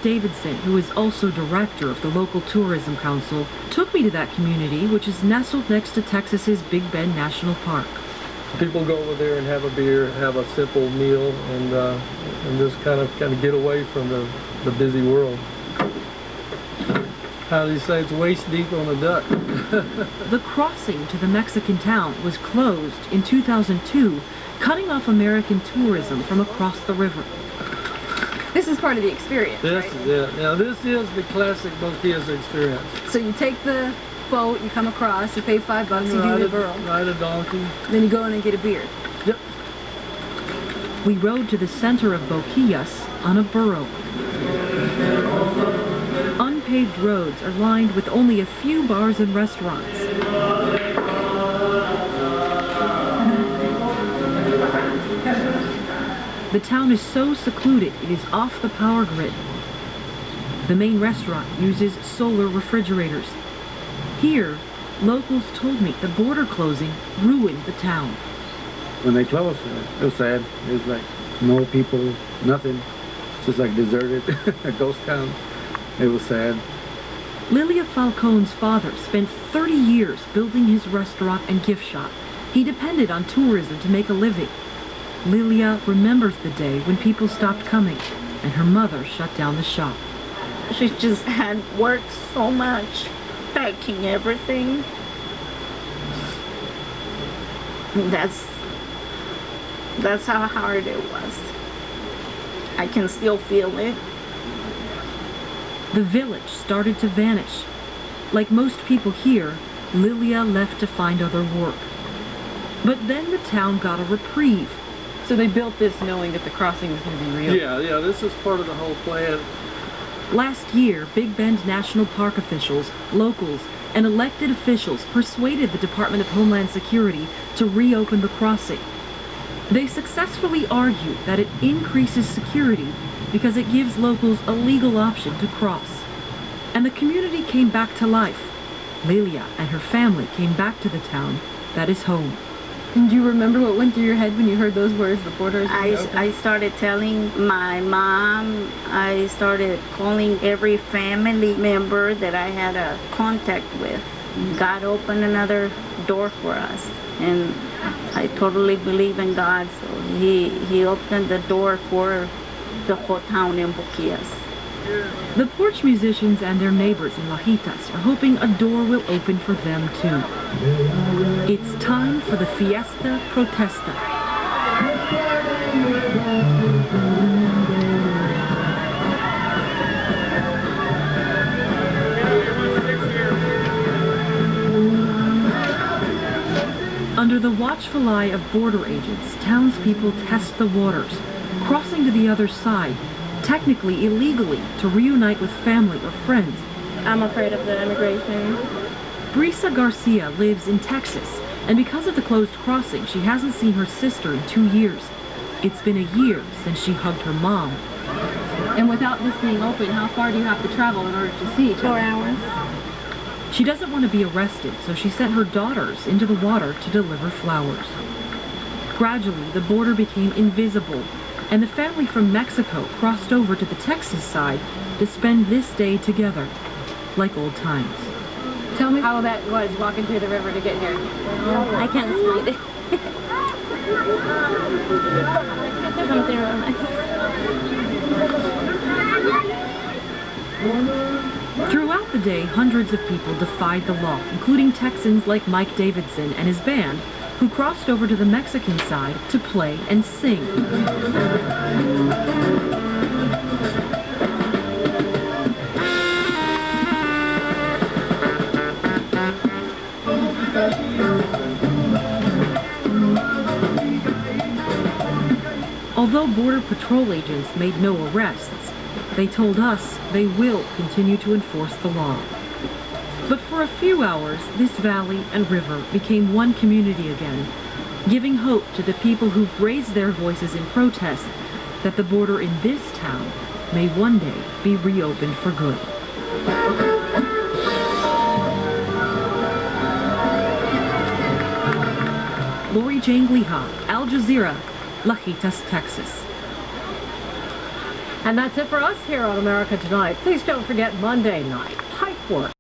Davidson, who is also director of the local tourism council, took me to that community, which is nestled next to Texas's Big Bend National Park. People go over there and have a beer, have a simple meal, and just kind of get away from the busy world. How do you say, it's waist deep on a duck? The crossing to the Mexican town was closed in 2002, cutting off American tourism from across the river. This is part of the experience, right? Now this is the classic Boquillas experience. So you take the boat, you come across, you pay $5, you do the burro. Ride a donkey. Then you go in and get a beer. Yep. We rode to the center of Boquillas on a burro. Unpaved roads are lined with only a few bars and restaurants. The town is so secluded it is off the power grid. The main restaurant uses solar refrigerators. Here, locals told me the border closing ruined the town. When they closed, it was sad. It was like no people, nothing. Just like deserted, a ghost town. It was sad. Lilia Falcone's father spent 30 years building his restaurant and gift shop. He depended on tourism to make a living. Lilia remembers the day when people stopped coming and her mother shut down the shop. She just had worked so much, packing everything. That's how hard it was. I can still feel it. The village started to vanish. Like most people here, Lilia left to find other work. But then the town got a reprieve. So they built this knowing that the crossing was going to be real. Yeah, this is part of the whole plan. Last year, Big Bend National Park officials, locals, and elected officials persuaded the Department of Homeland Security to reopen the crossing. They successfully argued that it increases security because it gives locals a legal option to cross. And the community came back to life. Lilia and her family came back to the town that is home. And do you remember what went through your head when you heard those words, the borders? I started telling my mom, I started calling every family member that I had a contact with. God opened another door for us, and I totally believe in God, so he opened the door for the whole town in Boquillas. The porch musicians and their neighbors in Lajitas are hoping a door will open for them too. It's time for the Fiesta Protesta. Under the watchful eye of border agents, townspeople test the waters, crossing to the other side, technically illegally, to reunite with family or friends. I'm afraid of the immigration. Brisa Garcia lives in Texas, and because of the closed crossing, she hasn't seen her sister in 2 years. It's been a year since she hugged her mom. And without this being open, how far do you have to travel in order to see each other? 4 hours. She doesn't want to be arrested, so she sent her daughters into the water to deliver flowers. Gradually, the border became invisible, and the family from Mexico crossed over to the Texas side to spend this day together, like old times. Tell me how that was walking through the river to get here. I can't explain it. Something real nice. Throughout the day, hundreds of people defied the law, including Texans like Mike Davidson and his band, who crossed over to the Mexican side to play and sing. Although Border Patrol agents made no arrests, they told us they will continue to enforce the law. But for a few hours, this valley and river became one community again, giving hope to the people who've raised their voices in protest that the border in this town may one day be reopened for good. Lori Jane Gliha, Al Jazeera, Lajitas, Texas. And that's it for us here on America Tonight. Please don't forget Monday night, Pipework.